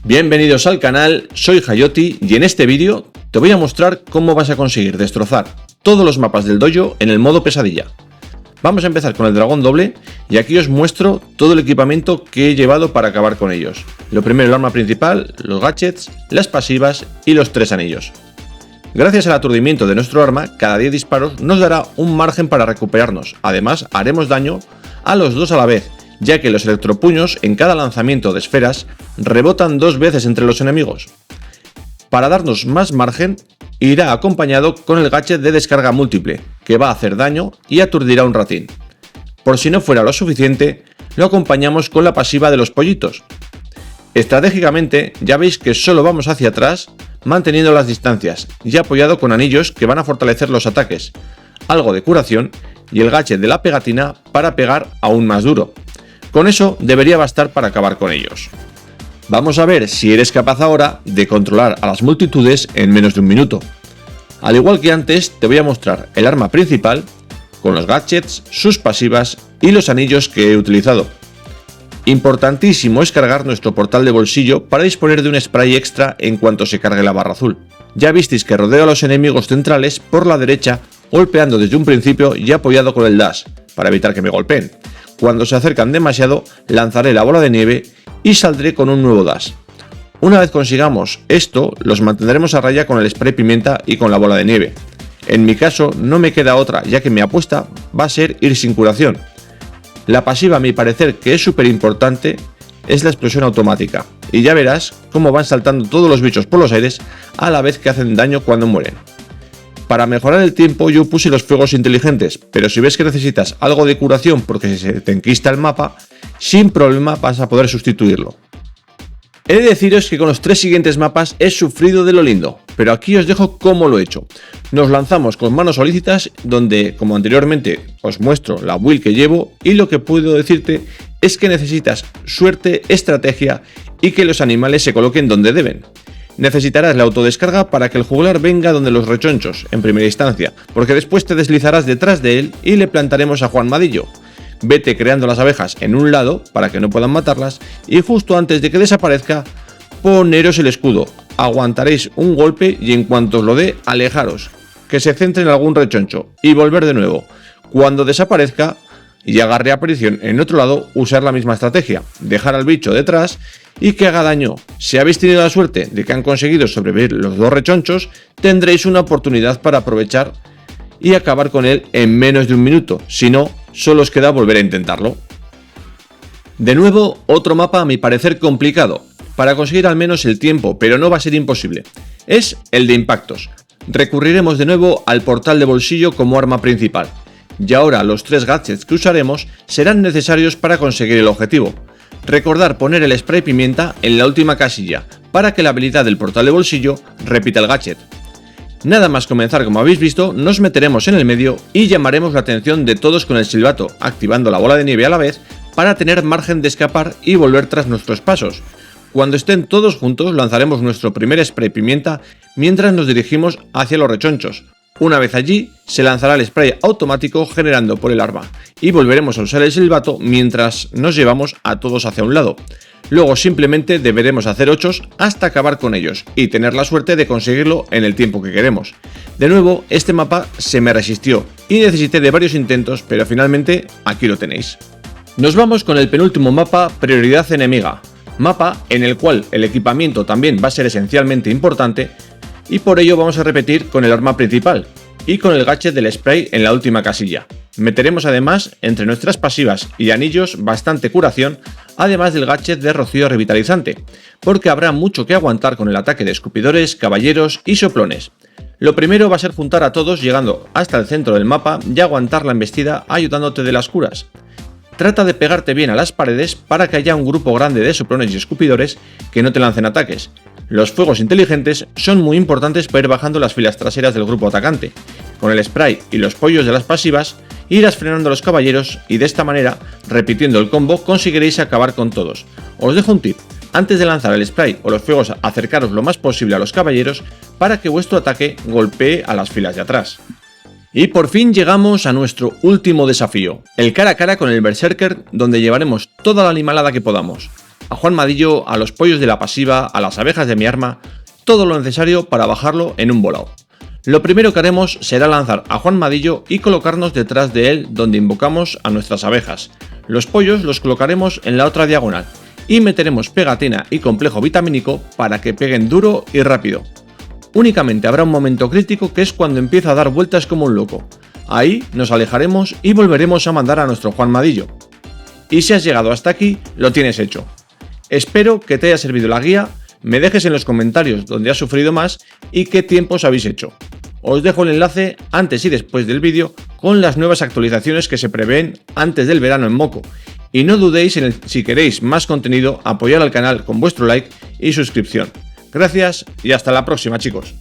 Bienvenidos al canal, soy Hayoti y en este vídeo te voy a mostrar cómo vas a conseguir destrozar todos los mapas del dojo en el modo pesadilla. Vamos a empezar con el dragón doble y aquí os muestro todo el equipamiento que he llevado para acabar con ellos. Lo primero, el arma principal, los gadgets, las pasivas y los 3 anillos. Gracias al aturdimiento de nuestro arma, cada 10 disparos nos dará un margen para recuperarnos. Además, haremos daño a los dos a la vez, ya que los electropuños en cada lanzamiento de esferas rebotan 2 veces entre los enemigos. Para darnos más margen, irá acompañado con el gadget de descarga múltiple, que va a hacer daño y aturdirá un ratín. Por si no fuera lo suficiente, lo acompañamos con la pasiva de los pollitos. Estratégicamente, ya veis que solo vamos hacia atrás, manteniendo las distancias, y apoyado con anillos que van a fortalecer los ataques, algo de curación y el gadget de la pegatina para pegar aún más duro. Con eso debería bastar para acabar con ellos. Vamos a ver si eres capaz ahora de controlar a las multitudes en menos de un minuto. Al igual que antes, te voy a mostrar el arma principal, con los gadgets, sus pasivas y los anillos que he utilizado. Importantísimo es cargar nuestro portal de bolsillo para disponer de un spray extra en cuanto se cargue la barra azul. Ya visteis que rodeo a los enemigos centrales por la derecha, golpeando desde un principio y apoyado con el dash, para evitar que me golpeen. Cuando se acercan demasiado, lanzaré la bola de nieve y saldré con un nuevo dash. Una vez consigamos esto, los mantendremos a raya con el spray pimienta y con la bola de nieve. En mi caso no me queda otra, ya que mi apuesta va a ser ir sin curación. La pasiva, a mi parecer, que es súper importante, es la explosión automática, y ya verás cómo van saltando todos los bichos por los aires a la vez que hacen daño cuando mueren. Para mejorar el tiempo yo puse los fuegos inteligentes, pero si ves que necesitas algo de curación porque se te enquista el mapa, sin problema vas a poder sustituirlo. He de deciros que con los 3 siguientes mapas he sufrido de lo lindo, pero aquí os dejo cómo lo he hecho. Nos lanzamos con manos solícitas, donde, como anteriormente, os muestro la build que llevo, y lo que puedo decirte es que necesitas suerte, estrategia y que los animales se coloquen donde deben. Necesitarás la autodescarga para que el juglar venga donde los rechonchos, en primera instancia, porque después te deslizarás detrás de él y le plantaremos a Juan Madillo. Vete creando las abejas en un lado para que no puedan matarlas y justo antes de que desaparezca, poneros el escudo. Aguantaréis un golpe y en cuanto os lo dé, alejaros, que se centre en algún rechoncho y volver de nuevo. Cuando desaparezca y haga reaparición en otro lado, usar la misma estrategia, dejar al bicho detrás y que haga daño. Si habéis tenido la suerte de que han conseguido sobrevivir los 2 rechonchos, tendréis una oportunidad para aprovechar y acabar con él en menos de un minuto, si no, solo os queda volver a intentarlo. De nuevo, otro mapa a mi parecer complicado, para conseguir al menos el tiempo, pero no va a ser imposible. Es el de impactos. Recurriremos de nuevo al portal de bolsillo como arma principal. Y ahora los 3 gadgets que usaremos serán necesarios para conseguir el objetivo. Recordar poner el spray pimienta en la última casilla, para que la habilidad del portal de bolsillo repita el gadget. Nada más comenzar, como habéis visto, nos meteremos en el medio y llamaremos la atención de todos con el silbato, activando la bola de nieve a la vez para tener margen de escapar y volver tras nuestros pasos. Cuando estén todos juntos lanzaremos nuestro primer spray pimienta mientras nos dirigimos hacia los rechonchos. Una vez allí, se lanzará el spray automático generando por el arma y volveremos a usar el silbato mientras nos llevamos a todos hacia un lado. Luego simplemente deberemos hacer 8 hasta acabar con ellos y tener la suerte de conseguirlo en el tiempo que queremos. De nuevo, este mapa se me resistió y necesité de varios intentos, pero finalmente aquí lo tenéis. Nos vamos con el penúltimo mapa, Prioridad Enemiga. Mapa en el cual el equipamiento también va a ser esencialmente importante, y por ello vamos a repetir con el arma principal y con el gadget del spray en la última casilla. Meteremos además entre nuestras pasivas y anillos bastante curación, además del gadget de rocío revitalizante, porque habrá mucho que aguantar con el ataque de escupidores, caballeros y soplones. Lo primero va a ser juntar a todos llegando hasta el centro del mapa y aguantar la embestida ayudándote de las curas. Trata de pegarte bien a las paredes para que haya un grupo grande de soplones y escupidores que no te lancen ataques. Los fuegos inteligentes son muy importantes para ir bajando las filas traseras del grupo atacante. Con el spray y los pollos de las pasivas, irás frenando a los caballeros y de esta manera, repitiendo el combo, conseguiréis acabar con todos. Os dejo un tip: antes de lanzar el spray o los fuegos, acercaros lo más posible a los caballeros para que vuestro ataque golpee a las filas de atrás. Y por fin llegamos a nuestro último desafío, el cara a cara con el Berserker, donde llevaremos toda la animalada que podamos. a Juan Madillo, a los pollos de la pasiva, a las abejas de mi arma, todo lo necesario para bajarlo en un volado. Lo primero que haremos será lanzar a Juan Madillo y colocarnos detrás de él donde invocamos a nuestras abejas. Los pollos los colocaremos en la otra diagonal y meteremos pegatina y complejo vitamínico para que peguen duro y rápido. Únicamente habrá un momento crítico que es cuando empieza a dar vueltas como un loco. Ahí nos alejaremos y volveremos a mandar a nuestro Juan Madillo. Y si has llegado hasta aquí, lo tienes hecho. Espero que te haya servido la guía, me dejes en los comentarios donde has sufrido más y qué tiempos habéis hecho. Os dejo el enlace antes y después del vídeo con las nuevas actualizaciones que se prevén antes del verano en Moco. Y no dudéis en si queréis más contenido, apoyar al canal con vuestro like y suscripción. Gracias y hasta la próxima, chicos.